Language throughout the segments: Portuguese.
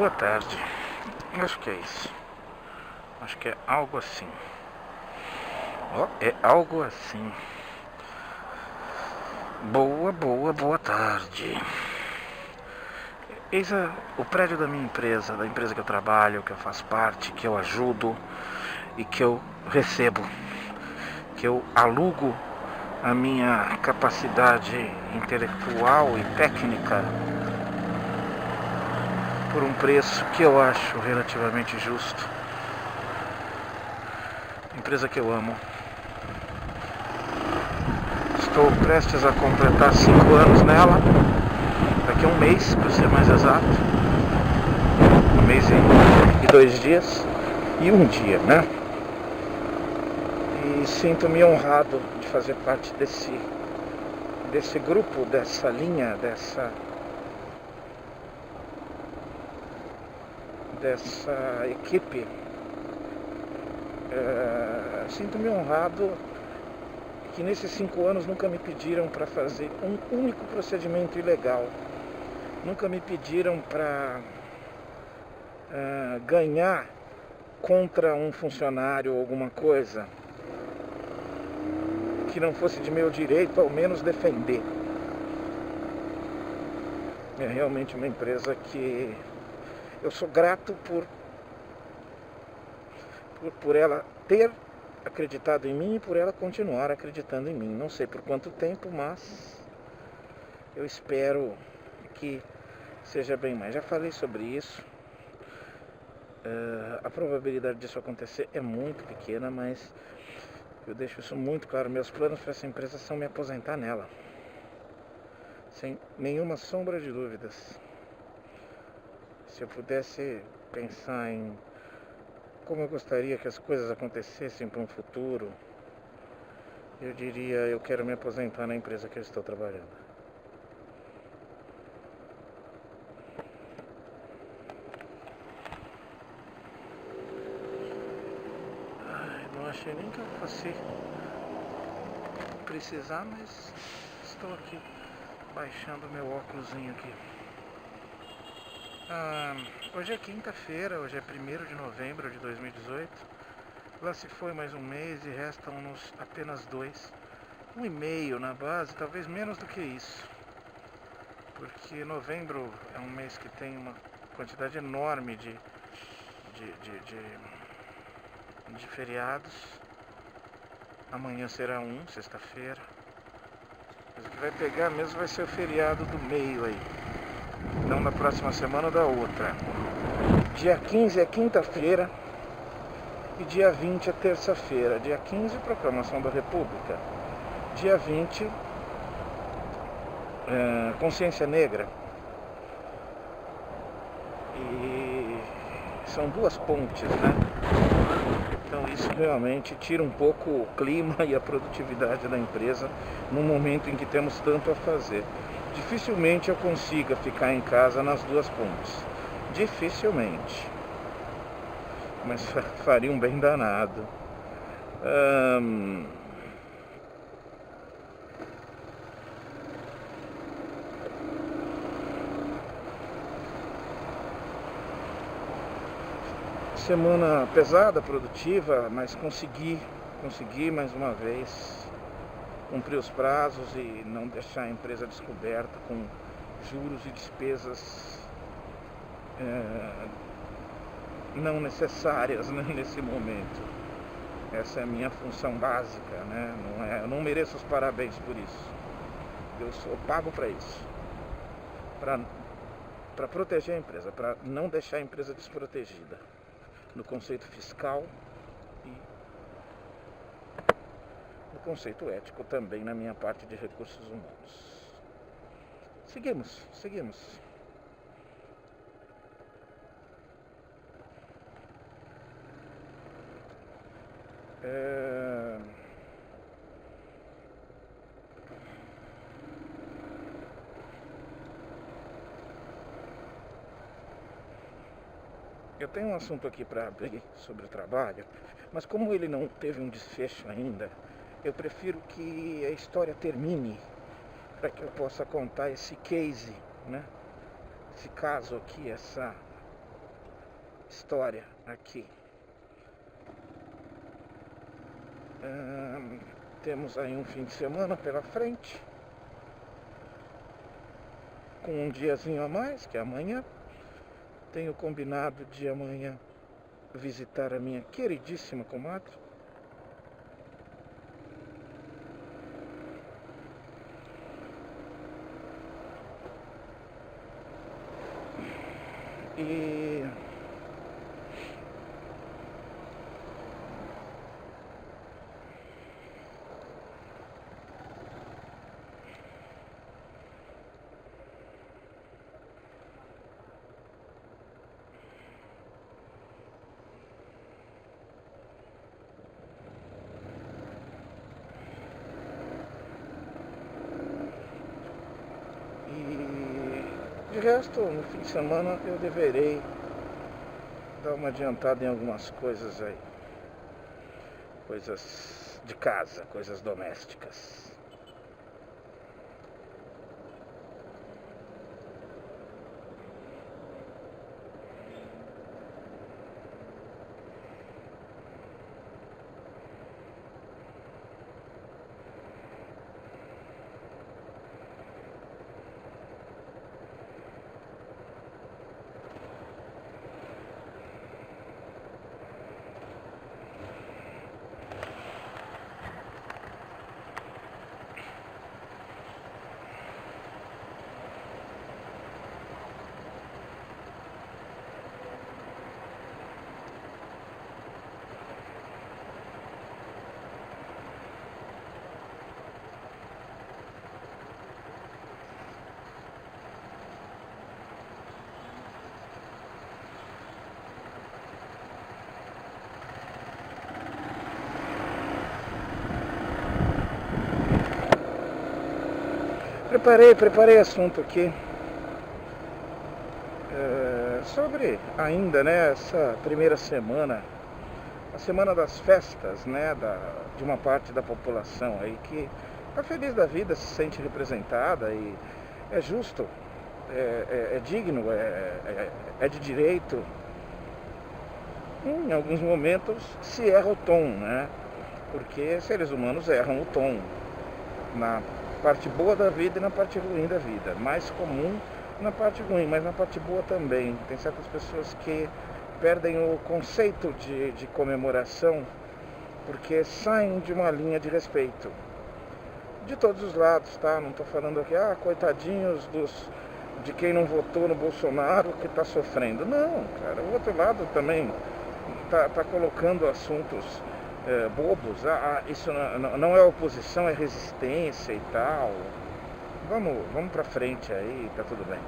boa tarde. Acho que é isso. Acho que é algo assim. É algo assim. Boa tarde. Eis o prédio da minha empresa, da empresa que eu trabalho, que eu faço parte, que eu ajudo e que eu recebo, que eu alugo a minha capacidade intelectual e técnica por um preço que eu acho relativamente justo. Empresa que eu amo. Estou prestes a completar 5 anos nela, daqui a um mês, para ser mais exato. Um mês e 2 dias e um dia, né? E sinto-me honrado de fazer parte desse grupo, dessa linha, dessa equipe. Sinto-me honrado que nesses 5 anos nunca me pediram para fazer um único procedimento ilegal. Nunca me pediram para ganhar contra um funcionário ou alguma coisa que não fosse de meu direito, ao menos defender. É realmente uma empresa que eu sou grato por ela ter acreditado em mim e por ela continuar acreditando em mim. Não sei por quanto tempo, mas eu espero que seja bem mais. Já falei sobre isso. A probabilidade disso acontecer é muito pequena, mas eu deixo isso muito claro. Meus planos para essa empresa são me aposentar nela, sem nenhuma sombra de dúvidas. Se eu pudesse pensar em como eu gostaria que as coisas acontecessem para um futuro, eu diria, eu quero me aposentar na empresa que eu estou trabalhando. Não achei nem que eu fosse precisar, mas estou aqui baixando meu óculosinho aqui. Hoje é quinta-feira, hoje é 1º de novembro de 2018. Lá se foi mais um mês e restam-nos apenas 2. 1,5 na base, talvez menos do que isso. Porque novembro é um mês que tem uma quantidade enorme de feriados. Amanhã será sexta-feira. Mas o que vai pegar mesmo vai ser o feriado do meio aí. Não na próxima semana ou da outra. Dia 15 é quinta-feira e dia 20 é terça-feira. Dia 15, proclamação da República. Dia 20, Consciência Negra. E são 2 pontes, né? Então isso realmente tira um pouco o clima e a produtividade da empresa no momento em que temos tanto a fazer. Dificilmente eu consiga ficar em casa nas 2 pontes. Dificilmente. Mas faria um bem danado. Semana pesada, produtiva, mas consegui mais uma vez cumprir os prazos e não deixar a empresa descoberta com juros e despesas não necessárias, né, nesse momento. Essa é a minha função básica, né? Eu não mereço os parabéns por isso. Eu sou pago para isso, para proteger a empresa, para não deixar a empresa desprotegida no conceito fiscal e no conceito ético também, na minha parte de recursos humanos. Seguimos. Eu tenho um assunto aqui para abrir sobre o trabalho, mas como ele não teve um desfecho ainda, eu prefiro que a história termine para que eu possa contar esse case, né? Esse caso aqui, essa história aqui. Temos aí um fim de semana pela frente, com um diazinho a mais, que é amanhã. Tenho combinado de amanhã visitar a minha queridíssima comadre. E de resto, no fim de semana eu deverei dar uma adiantada em algumas coisas aí. Coisas de casa, coisas domésticas. Preparei assunto aqui sobre ainda, né, essa primeira semana, a semana das festas, né, de uma parte da população aí que tá feliz da vida, se sente representada e é justo, é digno, é de direito. Em alguns momentos se erra o tom, né, porque seres humanos erram o tom na parte boa da vida e na parte ruim da vida. Mais comum na parte ruim, mas na parte boa também. Tem certas pessoas que perdem o conceito de comemoração porque saem de uma linha de respeito. De todos os lados, tá? Não tô falando aqui, coitadinhos de quem não votou no Bolsonaro que tá sofrendo. Não, cara, o outro lado também tá colocando assuntos bobos. Isso não é oposição, é resistência e tal. Vamos pra frente aí, tá tudo bem.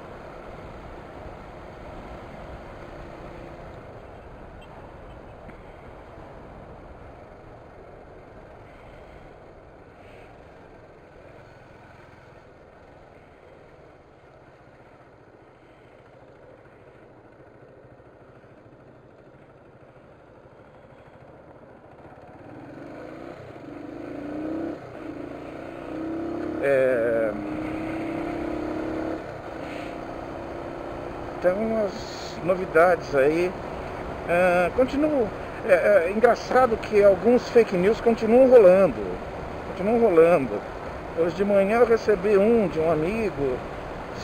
Tem umas novidades aí. Continuo. Engraçado que alguns fake news continuam rolando. Hoje de manhã eu recebi de um amigo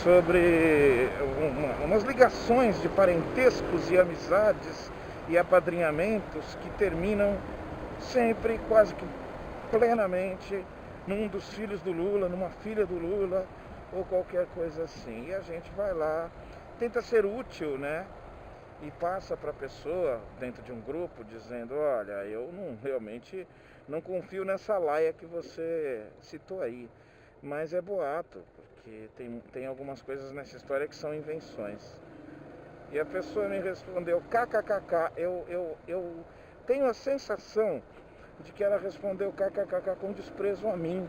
sobre umas ligações de parentescos e amizades e apadrinhamentos que terminam sempre, quase que plenamente, num dos filhos do Lula, numa filha do Lula ou qualquer coisa assim. E a gente vai lá, tenta ser útil, né? E passa para a pessoa dentro de um grupo dizendo: olha, eu realmente não confio nessa laia que você citou aí, mas é boato, porque tem algumas coisas nessa história que são invenções. E a pessoa me respondeu kkkk. Eu tenho a sensação de que ela respondeu kkkk com desprezo a mim,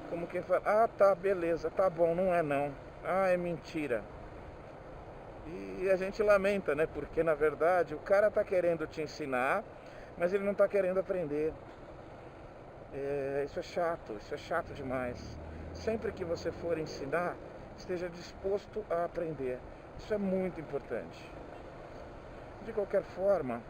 como quem fala: tá, beleza, tá bom, não é não, é mentira. E a gente lamenta, né? Porque na verdade o cara tá querendo te ensinar, mas ele não tá querendo aprender. Isso é chato demais. Sempre que você for ensinar, esteja disposto a aprender. Isso é muito importante. De qualquer forma,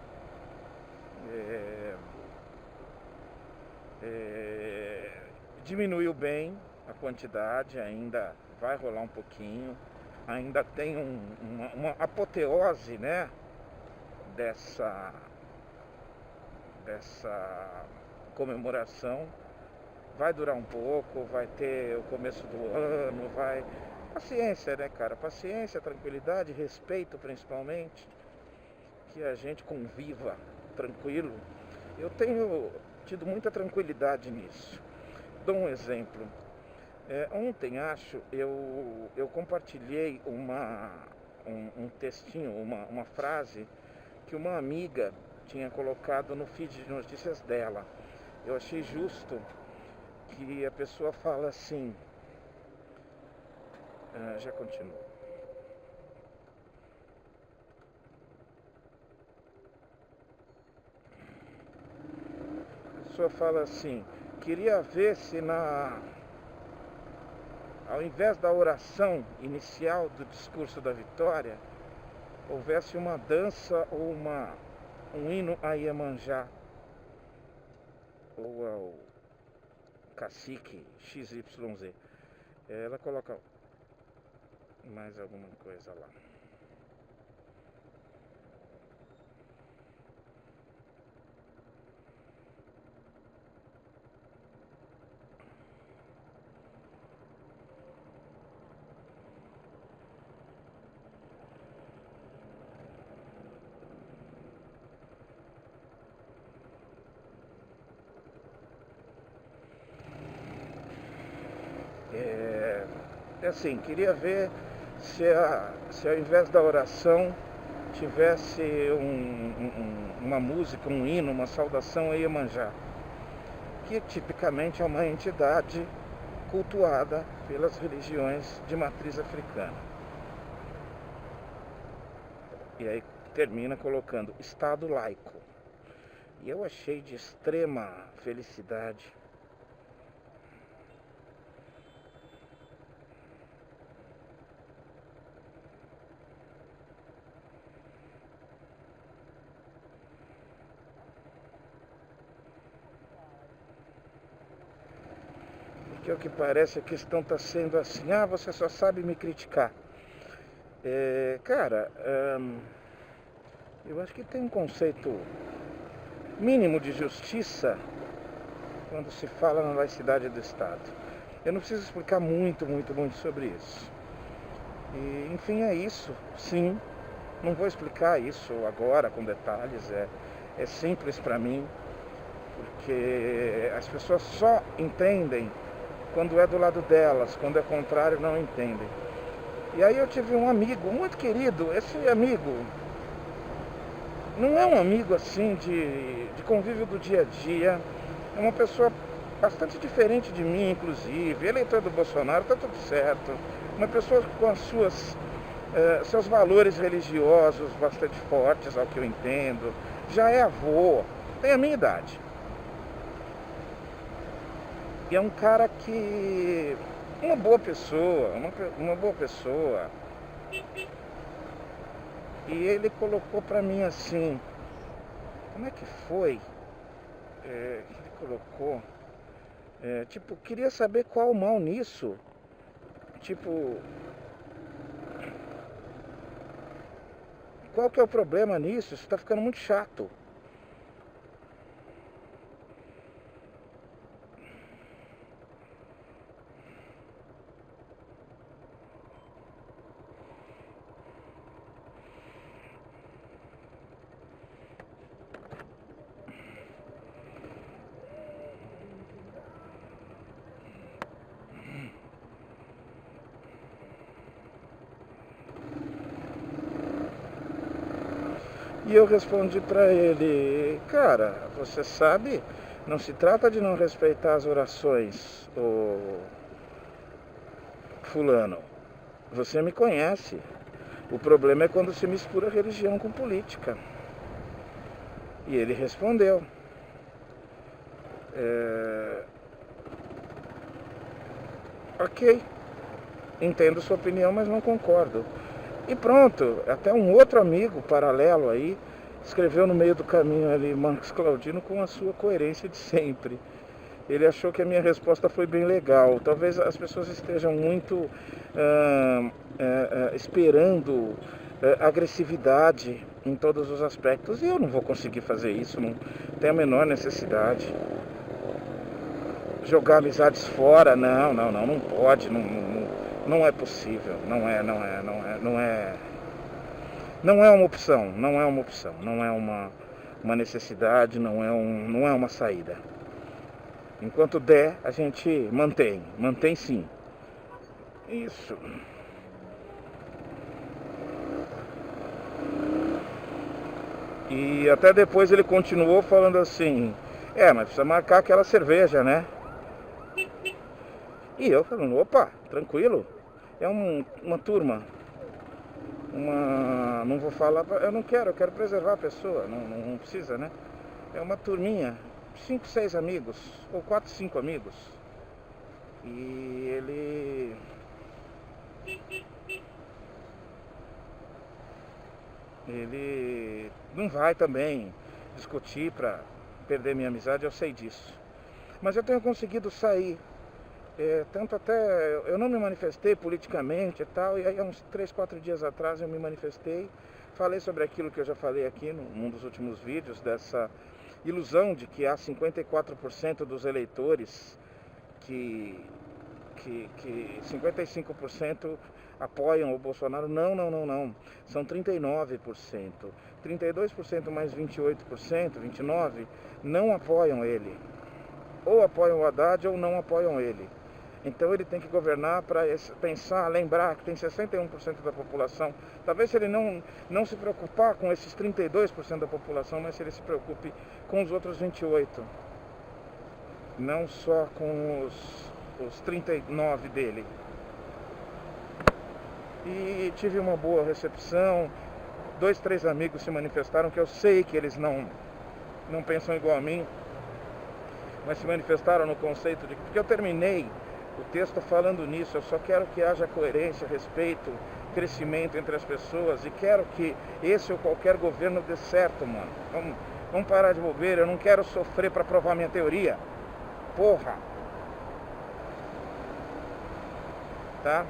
diminuiu bem a quantidade, ainda vai rolar um pouquinho, ainda tem uma apoteose, né, dessa comemoração. Vai durar um pouco, vai ter o começo do ano, vai... Paciência, né, cara? Paciência, tranquilidade, respeito principalmente, que a gente conviva tranquilo. Eu tenho tido muita tranquilidade nisso. Dou um exemplo. Ontem, acho, eu compartilhei um textinho, uma frase que uma amiga tinha colocado no feed de notícias dela. Eu achei justo que a pessoa fala assim... já continuo. A pessoa fala assim: queria ver se ao invés da oração inicial do discurso da vitória, houvesse uma dança ou um hino a Iemanjá, ou ao cacique XYZ. Ela coloca mais alguma coisa lá. Assim, queria ver se ao invés da oração tivesse uma música, um hino, uma saudação a Iemanjá, que tipicamente é uma entidade cultuada pelas religiões de matriz africana. E aí termina colocando Estado laico. E eu achei de extrema felicidade que o que parece a questão está sendo assim: você só sabe me criticar. Cara, eu acho que tem um conceito mínimo de justiça quando se fala na laicidade do Estado. Eu não preciso explicar muito sobre isso. E, enfim, é isso. Sim, não vou explicar isso agora com detalhes. É simples para mim, porque as pessoas só entendem quando é do lado delas, quando é contrário não entendem. E aí eu tive um amigo muito querido. Esse amigo não é um amigo assim de convívio do dia a dia, é uma pessoa bastante diferente de mim, inclusive, eleitor do Bolsonaro, tá tudo certo, uma pessoa com seus valores religiosos bastante fortes, ao que eu entendo, já é avô, tem a minha idade. E é um cara que... uma boa pessoa. E ele colocou pra mim assim... Como é que foi? Ele colocou... tipo, queria saber qual o mal nisso. Tipo... qual que é o problema nisso? Isso tá ficando muito chato. E eu respondi pra ele: cara, você sabe, não se trata de não respeitar as orações, ô fulano. Você me conhece. O problema é quando se mistura religião com política. E ele respondeu: ok, entendo sua opinião, mas não concordo. E pronto, até um outro amigo paralelo aí escreveu no meio do caminho ali, Marcos Claudino, com a sua coerência de sempre. Ele achou que a minha resposta foi bem legal. Talvez as pessoas estejam muito esperando agressividade em todos os aspectos. E eu não vou conseguir fazer isso, não tenho a menor necessidade. Jogar amizades fora, não pode, não é possível, não é uma opção, não é uma necessidade, não é uma saída. Enquanto der, a gente mantém sim. Isso. E até depois ele continuou falando assim, mas precisa marcar aquela cerveja, né? E eu falando, opa, tranquilo, é uma turma, não vou falar, eu quero preservar a pessoa, não precisa, né? É uma turminha, 5, 6 amigos, ou 4, 5 amigos. E ele não vai também discutir pra perder minha amizade, eu sei disso. Mas eu tenho conseguido sair. Tanto até, eu não me manifestei politicamente e tal, e aí há uns 3, 4 dias atrás eu me manifestei, falei sobre aquilo que eu já falei aqui num dos últimos vídeos, dessa ilusão de que há 54% dos eleitores que 55% apoiam o Bolsonaro. Não, são 39%, 32% mais 28%, 29% não apoiam ele, ou apoiam o Haddad ou não apoiam ele. Então ele tem que governar para pensar, lembrar que tem 61% da população. Talvez se ele não se preocupar com esses 32% da população, mas se ele se preocupe com os outros 28%. Não só com os 39% dele. E tive uma boa recepção. 2, 3 amigos se manifestaram, que eu sei que eles não pensam igual a mim, mas se manifestaram no conceito de... Porque eu terminei o texto falando nisso, eu só quero que haja coerência, respeito, crescimento entre as pessoas, e quero que esse ou qualquer governo dê certo, mano. Vamos parar de bobeira, eu não quero sofrer para provar minha teoria. Porra! Tá?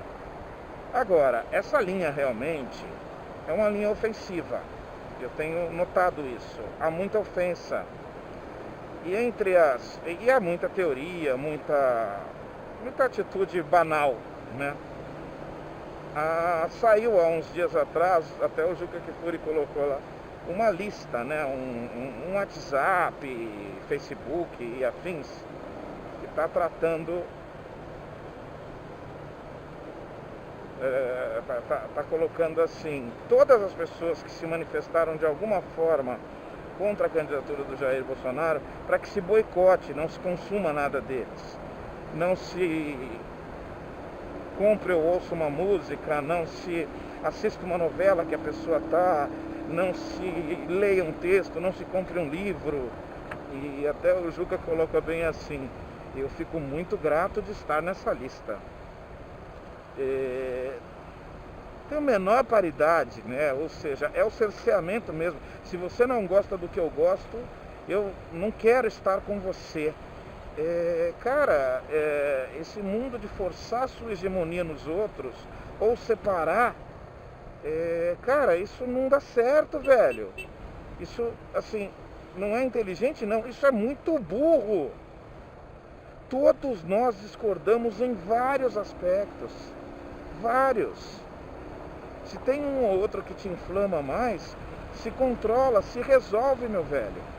Agora, essa linha realmente é uma linha ofensiva. Eu tenho notado isso. Há muita ofensa. E há muita teoria, muita atitude banal, né? Saiu há uns dias atrás, até o Juca Kfouri colocou lá, uma lista, né? Um WhatsApp, Facebook e afins, que está tratando, tá colocando assim, todas as pessoas que se manifestaram de alguma forma contra a candidatura do Jair Bolsonaro, para que se boicote, não se consuma nada deles. Não se compre ou ouça uma música, não se assista uma novela que a pessoa tá, não se leia um texto, não se compre um livro. E até o Juca coloca bem assim, eu fico muito grato de estar nessa lista. Tem a menor paridade, né? Ou seja, é o cerceamento mesmo. Se você não gosta do que eu gosto, eu não quero estar com você. Esse mundo de forçar sua hegemonia nos outros ou separar, isso não dá certo, velho. Isso, assim, não é inteligente, não. Isso é muito burro. Todos nós discordamos em vários aspectos. Vários. Se tem um ou outro que te inflama mais, se controla, se resolve, meu velho.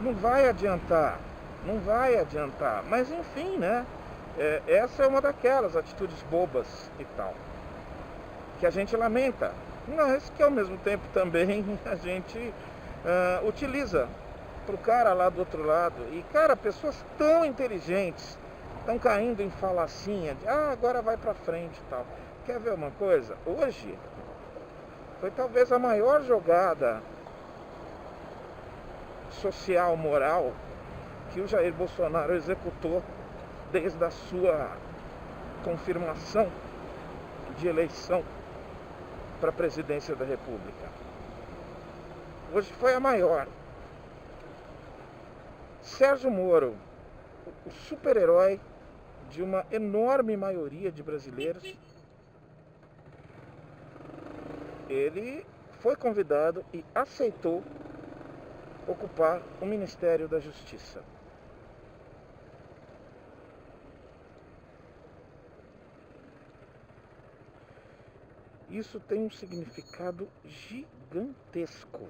Não vai adiantar, mas enfim, né? Essa é uma daquelas atitudes bobas e tal, que a gente lamenta, mas que ao mesmo tempo também a gente utiliza pro cara lá do outro lado. E cara, pessoas tão inteligentes estão caindo em falacinha de agora vai pra frente e tal. Quer ver uma coisa? Hoje foi talvez a maior jogada social, moral, que o Jair Bolsonaro executou desde a sua confirmação de eleição para a presidência da República. Hoje foi a maior. Sérgio Moro, o super-herói de uma enorme maioria de brasileiros, ele foi convidado e aceitou ocupar o Ministério da Justiça. Isso tem um significado gigantesco.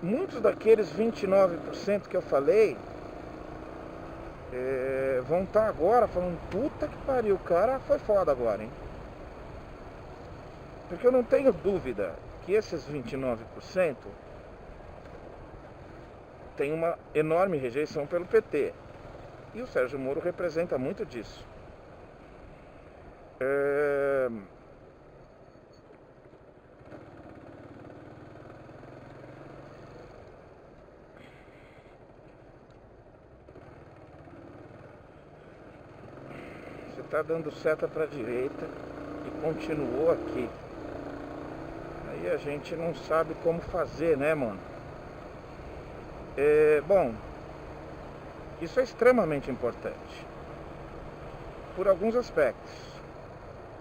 Muitos daqueles 29% que eu falei vão estar agora falando, puta que pariu, o cara foi foda agora, hein? Porque eu não tenho dúvida que esses 29% têm uma enorme rejeição pelo PT. E o Sérgio Moro representa muito disso. Você está dando seta para a direita e continuou aqui. Aí a gente não sabe como fazer, né, mano? Bom, isso é extremamente importante por alguns aspectos.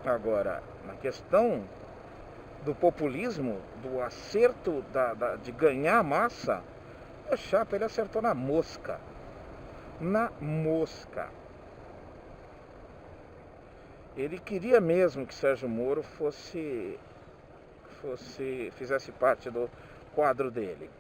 Agora, na questão do populismo, do acerto de ganhar a massa, o Chapa, ele acertou na mosca. Na mosca. Ele queria mesmo que Sérgio Moro fizesse parte do quadro dele.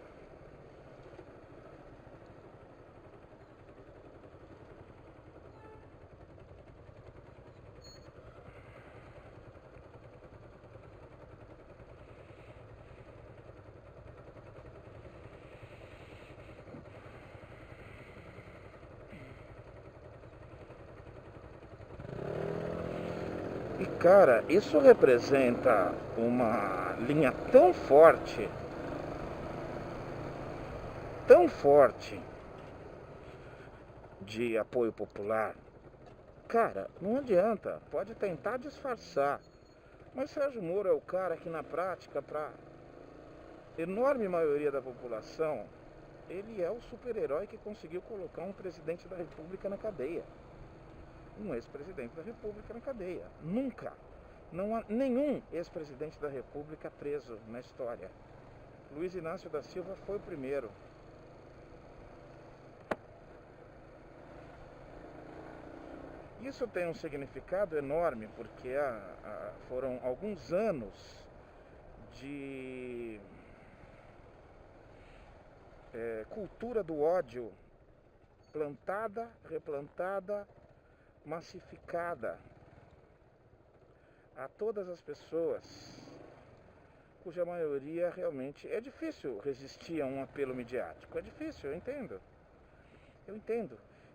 E cara, isso representa uma linha tão forte de apoio popular. Cara, não adianta, pode tentar disfarçar, mas Sérgio Moro é o cara que na prática, para enorme maioria da população, ele é o super-herói que conseguiu colocar um presidente da República na cadeia. Um ex-presidente da República na cadeia. Nunca. Não há nenhum ex-presidente da República preso na história. Luiz Inácio da Silva foi o primeiro. Isso tem um significado enorme, porque foram alguns anos de cultura do ódio plantada, replantada, massificada a todas as pessoas, cuja maioria realmente é difícil resistir a um apelo midiático. É difícil, eu entendo.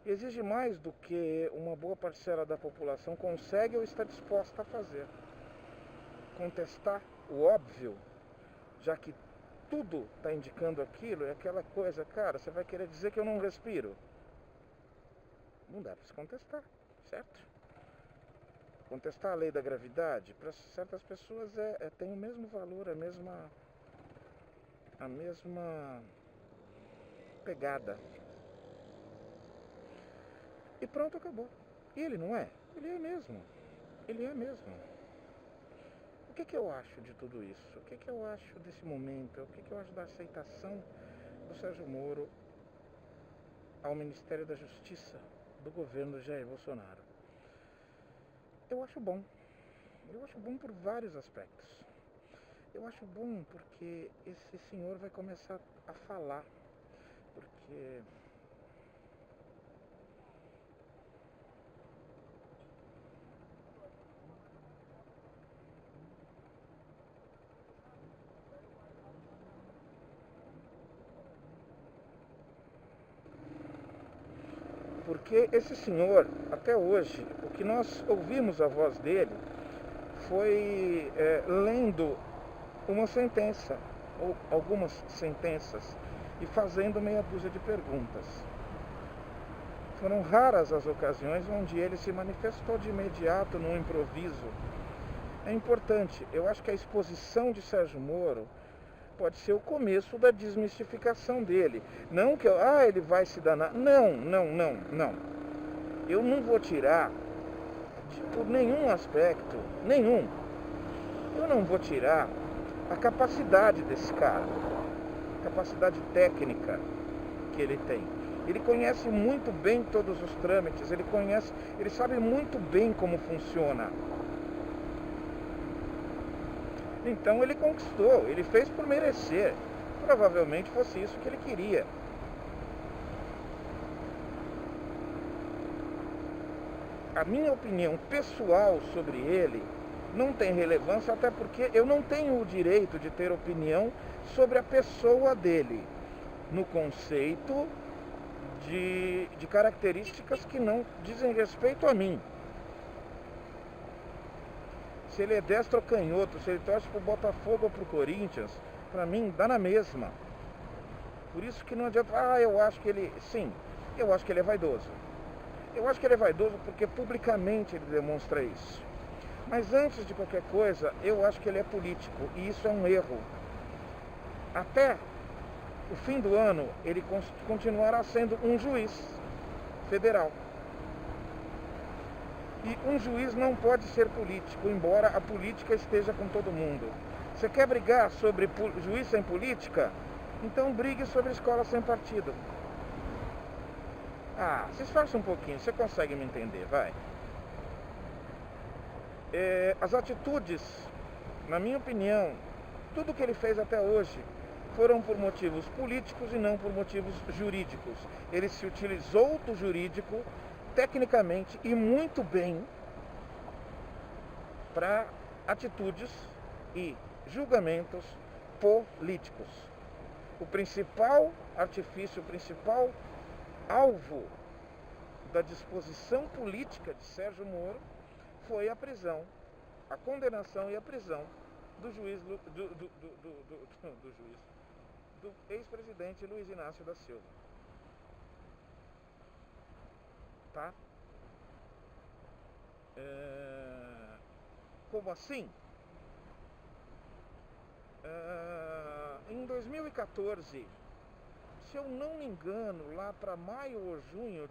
Exige mais do que uma boa parcela da população consegue ou está disposta a fazer. Contestar o óbvio, já que tudo está indicando aquilo, é aquela coisa, cara, você vai querer dizer que eu não respiro? Não dá para se contestar, certo? Contestar a lei da gravidade, para certas pessoas tem o mesmo valor, a mesma pegada. E pronto, acabou. E ele não é? Ele é mesmo. Ele é mesmo. O que eu acho de tudo isso? O que eu acho desse momento? O que eu acho da aceitação do Sérgio Moro ao Ministério da Justiça do governo Jair Bolsonaro? Eu acho bom. Eu acho bom por vários aspectos. Eu acho bom porque esse senhor vai começar a falar. Porque esse senhor, até hoje, o que nós ouvimos a voz dele foi lendo uma sentença, ou algumas sentenças, e fazendo meia dúzia de perguntas. Foram raras as ocasiões onde ele se manifestou de imediato num improviso. É importante, eu acho que a exposição de Sérgio Moro pode ser o começo da desmistificação dele. Não que ele vai se danar. Não. Eu não vou tirar, por nenhum aspecto, nenhum. Eu não vou tirar a capacidade desse cara, a capacidade técnica que ele tem. Ele conhece muito bem todos os trâmites, ele sabe muito bem como funciona. Então ele conquistou, ele fez por merecer. Provavelmente fosse isso que ele queria. A minha opinião pessoal sobre ele não tem relevância, até porque eu não tenho o direito de ter opinião sobre a pessoa dele, no conceito de características que não dizem respeito a mim. Se ele é destro ou canhoto, se ele torce pro Botafogo ou pro Corinthians, pra mim dá na mesma. Por isso que não adianta, eu acho que ele... Sim, eu acho que ele é vaidoso. Eu acho que ele é vaidoso porque publicamente ele demonstra isso. Mas antes de qualquer coisa, eu acho que ele é político, e isso é um erro. Até o fim do ano, ele continuará sendo um juiz federal. E um juiz não pode ser político, embora a política esteja com todo mundo. Você quer brigar sobre juiz sem política? Então brigue sobre escola sem partido. Se esforça um pouquinho, você consegue me entender, vai. As atitudes, na minha opinião, tudo que ele fez até hoje foram por motivos políticos e não por motivos jurídicos. Ele se utilizou do jurídico tecnicamente e muito bem para atitudes e julgamentos políticos. O principal artifício, o principal alvo da disposição política de Sérgio Moro foi a prisão, a condenação e a prisão do juiz do ex-presidente Luiz Inácio da Silva. Tá? Como assim? Em 2014, se eu não me engano, lá para maio ou junho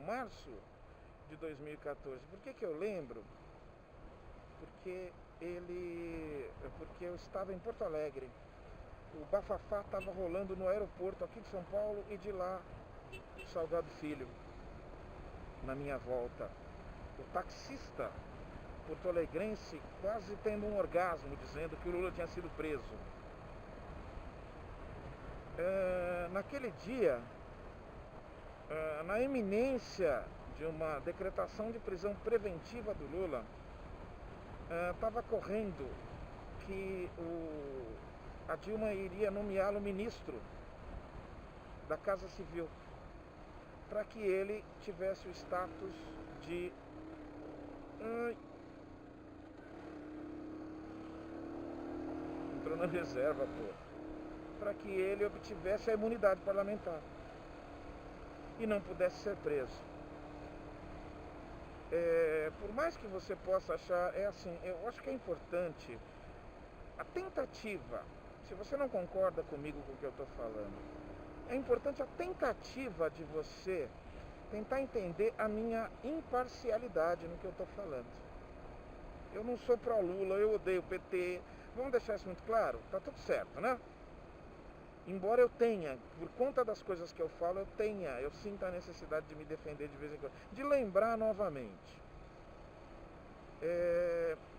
março de 2014. Por que eu lembro? Porque eu estava em Porto Alegre. O bafafá estava rolando no aeroporto aqui de São Paulo e de lá, Salgado Filho, na minha volta. O taxista porto-alegrense quase tendo um orgasmo, dizendo que o Lula tinha sido preso. Naquele dia, na iminência de uma decretação de prisão preventiva do Lula, estava correndo que a Dilma iria nomeá-lo ministro da Casa Civil, para que ele tivesse o status de... entrou na reserva, para que ele obtivesse a imunidade parlamentar e não pudesse ser preso. Por mais que você possa achar, eu acho que é importante a tentativa, se você não concorda comigo com o que eu estou falando, é importante a tentativa de você tentar entender a minha imparcialidade no que eu estou falando. Eu não sou pró-Lula, eu odeio o PT, vamos deixar isso muito claro? Tá tudo certo, né? Embora eu tenha, por conta das coisas que eu falo, eu sinto a necessidade de me defender de vez em quando, de lembrar novamente.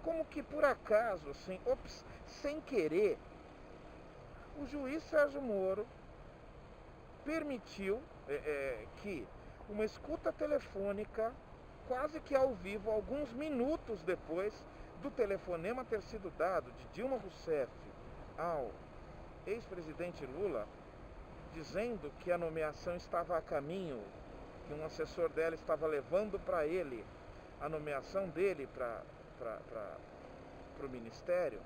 Como que por acaso, sem querer, o juiz Sérgio Moro permitiu que uma escuta telefônica, quase que ao vivo, alguns minutos depois do telefonema ter sido dado de Dilma Rousseff ao ex-presidente Lula, dizendo que a nomeação estava a caminho, que um assessor dela estava levando para ele a nomeação dele para o ministério,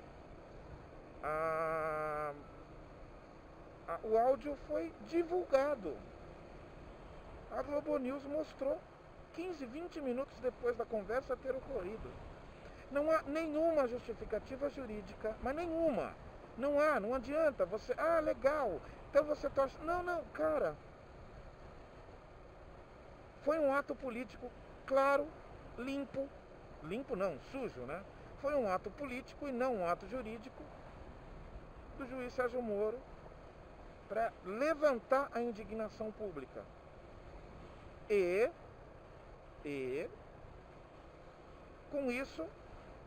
o áudio foi divulgado. A Globo News mostrou 15, 20 minutos depois da conversa ter ocorrido. Não há nenhuma justificativa jurídica, mas nenhuma. Não adianta. Você, legal, então você torce. Não, cara. Foi um ato político claro, limpo. Limpo não, sujo, né? Foi um ato político e não um ato jurídico do juiz Sérgio Moro para levantar a indignação pública. E com isso,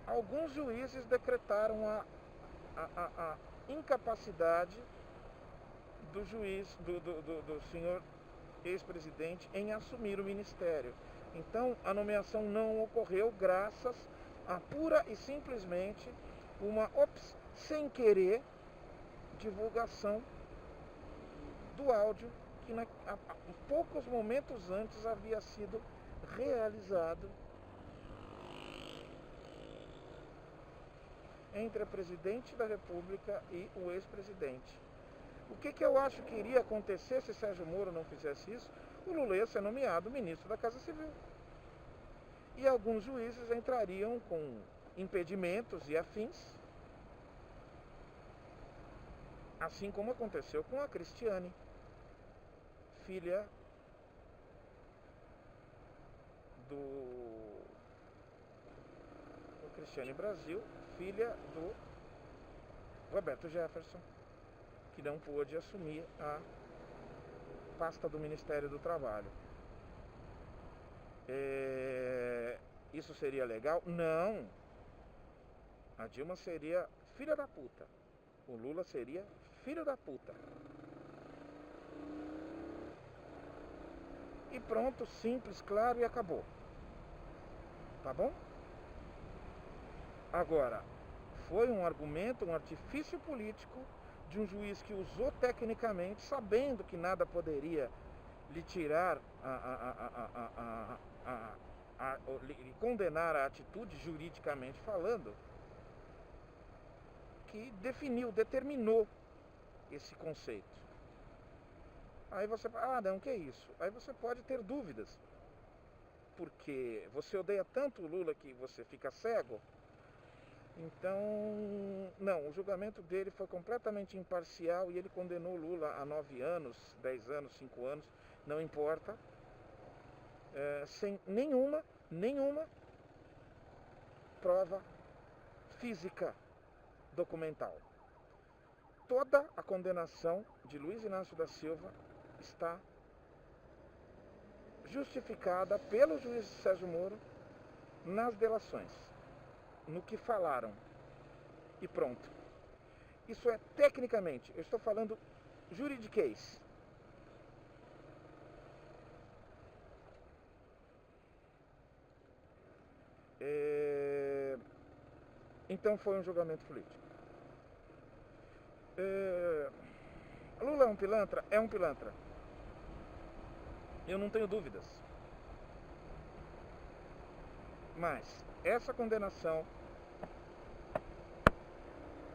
alguns juízes decretaram a incapacidade do juiz, do senhor ex-presidente, em assumir o ministério. Então, a nomeação não ocorreu graças a pura e simplesmente uma, sem querer, divulgação do áudio que poucos momentos antes havia sido realizado entre a presidente da República e o ex-presidente. O que eu acho que iria acontecer se Sérgio Moro não fizesse isso? O Lula ia ser nomeado ministro da Casa Civil. E alguns juízes entrariam com impedimentos e afins, assim como aconteceu com a Cristiane, filha do Cristiane Brasil, filha do Roberto Jefferson, que não pôde assumir a pasta do Ministério do Trabalho. Isso seria legal? Não. A Dilma seria filha da puta. O Lula seria filho da puta. E pronto, simples, claro, e acabou. Tá bom? Agora, foi um argumento, um artifício político de um juiz que usou tecnicamente, sabendo que nada poderia lhe tirar, lhe condenar a atitude juridicamente falando, que determinou esse conceito. Aí você fala, não, que é isso? Aí você pode ter dúvidas, porque você odeia tanto o Lula que você fica cego. Então, não, o julgamento dele foi completamente imparcial e ele condenou o Lula a 9 anos, 10 anos, 5 anos, não importa, sem nenhuma prova física documental. Toda a condenação de Luiz Inácio da Silva está justificada pelo juiz Sérgio Moro nas delações, no que falaram, e pronto. Isso é tecnicamente, eu estou falando juridiquês. Então foi um julgamento político. Lula é um pilantra? É um pilantra. Eu não tenho dúvidas. Mas essa condenação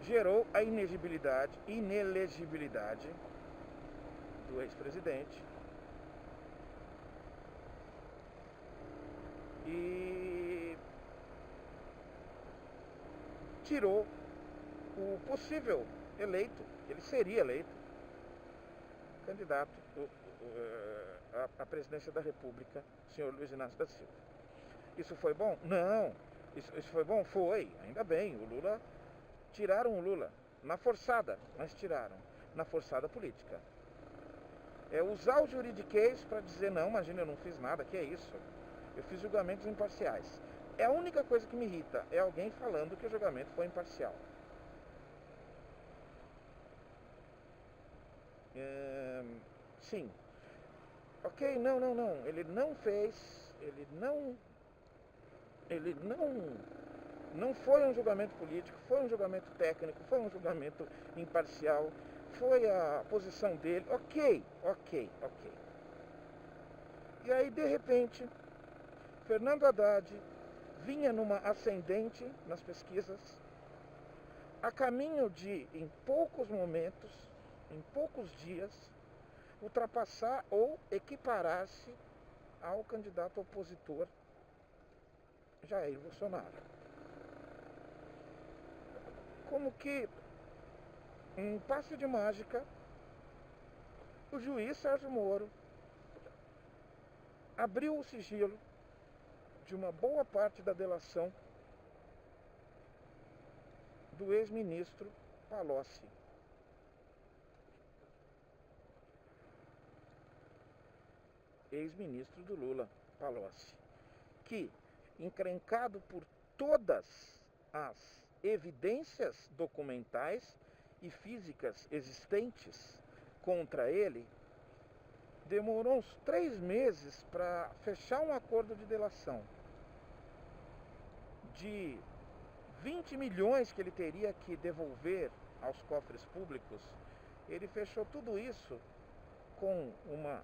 gerou a inelegibilidade do ex-presidente e tirou o possível eleito, ele seria eleito, candidato à presidência da República, o senhor Luiz Inácio da Silva. Isso foi bom? Não. Isso foi bom? Foi, ainda bem. Tiraram o Lula na forçada, mas tiraram na forçada política. Usar o juridiquês para dizer, não, imagina, eu não fiz nada, que é isso? Eu fiz julgamentos imparciais. É a única coisa que me irrita, é alguém falando que o julgamento foi imparcial. Sim. Ok, não. Ele não fez, não foi um julgamento político, foi um julgamento técnico, foi um julgamento imparcial, foi a posição dele. Ok. E aí, de repente, Fernando Haddad vinha numa ascendente nas pesquisas, a caminho de, em poucos momentos, em poucos dias, ultrapassar ou equiparar-se ao candidato opositor Jair Bolsonaro. Como que, em um passe de mágica, o juiz Sérgio Moro abriu o sigilo de uma boa parte da delação do ex-ministro Palocci. Ex-ministro do Lula, Palocci, que, encrencado por todas as evidências documentais e físicas existentes contra ele, demorou uns 3 meses para fechar um acordo de delação de 20 milhões que ele teria que devolver aos cofres públicos. Ele fechou tudo isso com uma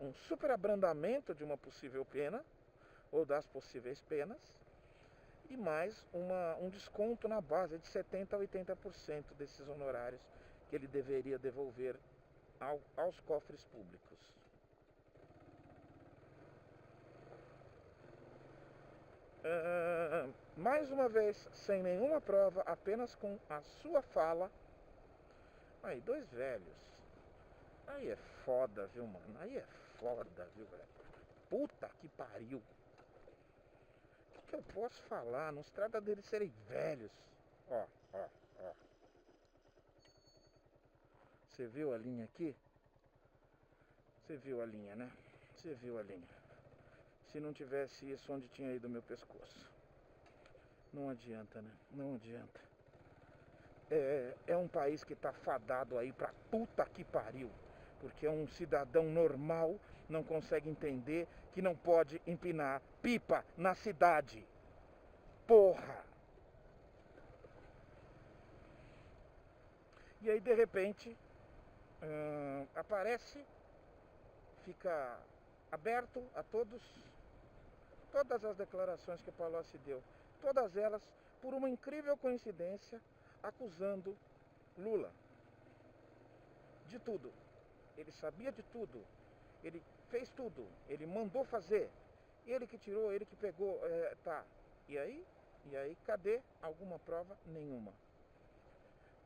um super abrandamento de uma possível pena, ou das possíveis penas, e mais um desconto na base de 70% a 80% desses honorários que ele deveria devolver aos cofres públicos. Mais uma vez, sem nenhuma prova, apenas com a sua fala. Aí, 2 velhos. Aí é foda, viu, mano? Aí é foda, viu, velho? Puta que pariu. O que eu posso falar? Não se trata deles serem velhos. Ó. Você viu a linha aqui? Você viu a linha, né? Você viu a linha. Se não tivesse isso, onde tinha ido meu pescoço? Não adianta, né? Não adianta. É um país que tá fadado aí pra puta que pariu. Porque um cidadão normal não consegue entender que não pode empinar pipa na cidade. Porra! E aí, de repente, aparece, fica aberto a todas as declarações que Palocci deu. Todas elas, por uma incrível coincidência, acusando Lula de tudo. Ele sabia de tudo, ele fez tudo, ele mandou fazer, ele que tirou, ele que pegou, tá. E aí, cadê alguma prova? Nenhuma.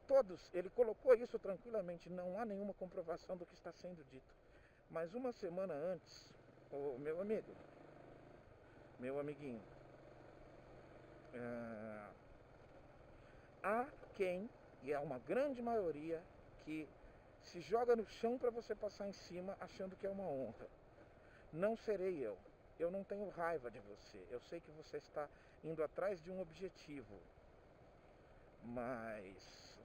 Todos, ele colocou isso tranquilamente, não há nenhuma comprovação do que está sendo dito. Mas uma semana antes, meu amiguinho, há quem, e é uma grande maioria, que se joga no chão para você passar em cima achando que é uma honra. Não serei eu. Eu não tenho raiva de você. Eu sei que você está indo atrás de um objetivo. Mas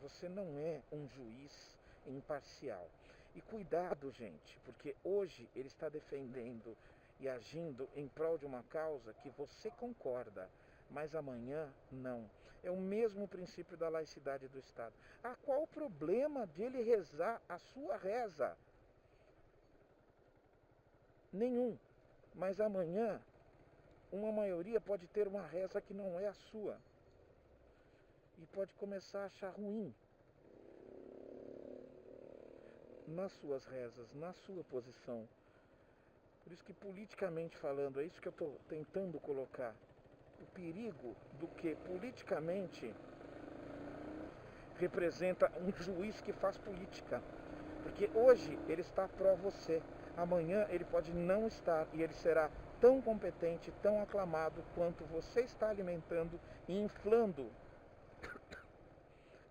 você não é um juiz imparcial. E cuidado, gente, porque hoje ele está defendendo e agindo em prol de uma causa que você concorda, mas amanhã não. É o mesmo princípio da laicidade do Estado. Qual o problema dele rezar a sua reza? Nenhum. Mas amanhã, uma maioria pode ter uma reza que não é a sua. E pode começar a achar ruim nas suas rezas, na sua posição. Por isso que, politicamente falando, é isso que eu estou tentando colocar. O perigo do que politicamente representa um juiz que faz política. Porque hoje ele está pró você, amanhã ele pode não estar e ele será tão competente, tão aclamado quanto você está alimentando e inflando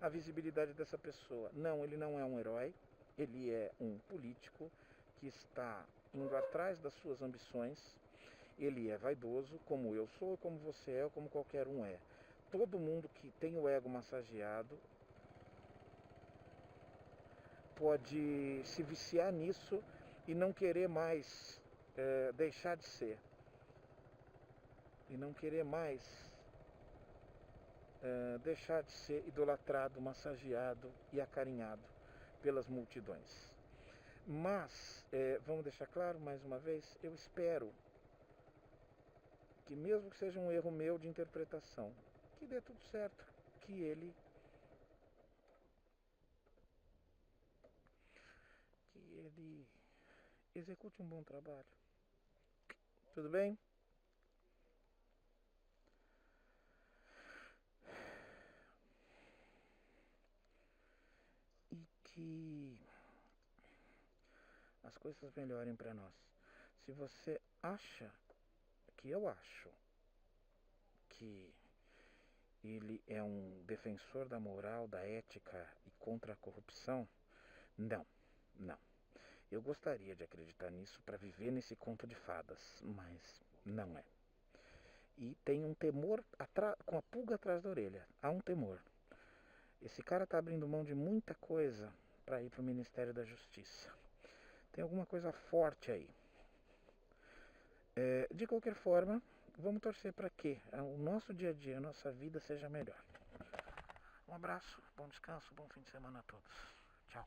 a visibilidade dessa pessoa. Não, ele não é um herói, ele é um político que está indo atrás das suas ambições. Ele é vaidoso, como eu sou, como você é, como qualquer um é. Todo mundo que tem o ego massageado pode se viciar nisso e não querer mais deixar de ser. E não querer mais deixar de ser idolatrado, massageado e acarinhado pelas multidões. Mas, vamos deixar claro mais uma vez, eu espero que, mesmo que seja um erro meu de interpretação, que dê tudo certo, que ele ele execute um bom trabalho. Tudo bem? E que as coisas melhorem para nós. Se você acha que eu acho que ele é um defensor da moral, da ética e contra a corrupção, não, não. Eu gostaria de acreditar nisso para viver nesse conto de fadas, mas não é. E tem um temor com a pulga atrás da orelha. Há um temor. Esse cara está abrindo mão de muita coisa para ir para o Ministério da Justiça. Tem alguma coisa forte aí. De qualquer forma, vamos torcer para que o nosso dia a dia, a nossa vida seja melhor. Um abraço, bom descanso, bom fim de semana a todos. Tchau.